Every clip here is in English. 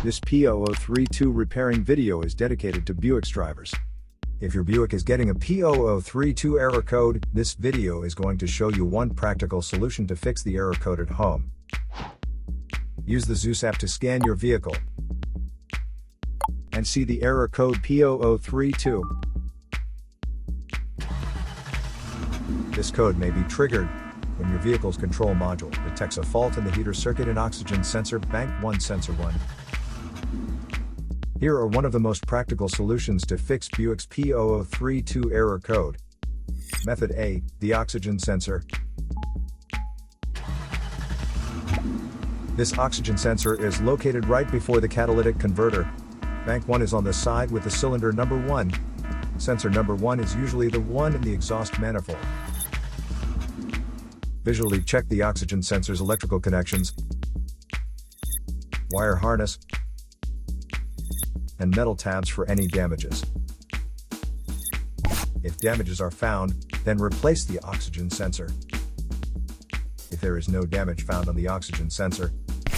This P0032 repairing video is dedicated to Buick's drivers. If your Buick is getting a P0032 error code, this video is going to show you one practical solution to fix the error code at home. Use the Zeus app to scan your vehicle and see the error code P0032. This code may be triggered when your vehicle's control module detects a fault in the heater circuit and oxygen sensor bank 1 sensor 1. Here are one of the most practical solutions to fix Buick's P0032 error code. Method A, the oxygen sensor. This oxygen sensor is located right before the catalytic converter. Bank 1 is on the side with the cylinder number 1. Sensor number 1 is usually the one in the exhaust manifold. Visually check the oxygen sensor's electrical connections, wire harness, and metal tabs for any damages. If damages are found, then replace the oxygen sensor. If there is no damage found on the oxygen sensor,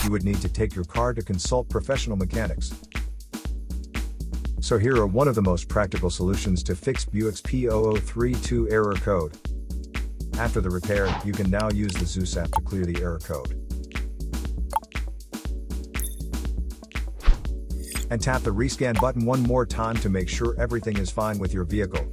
you would need to take your car to consult professional mechanics. So here are one of the most practical solutions to fix Buick's P0032 error code. After the repair, you can now use the Zeus app to clear the error code. And tap the rescan button one more time to make sure everything is fine with your vehicle.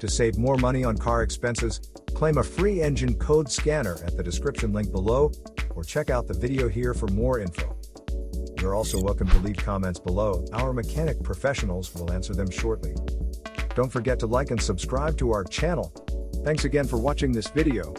To save more money on car expenses, claim a free engine code scanner at the description link below, or check out the video here for more info. You're also welcome to leave comments below. Our mechanic professionals will answer them shortly. Don't forget to like and subscribe to our channel. Thanks again for watching this video.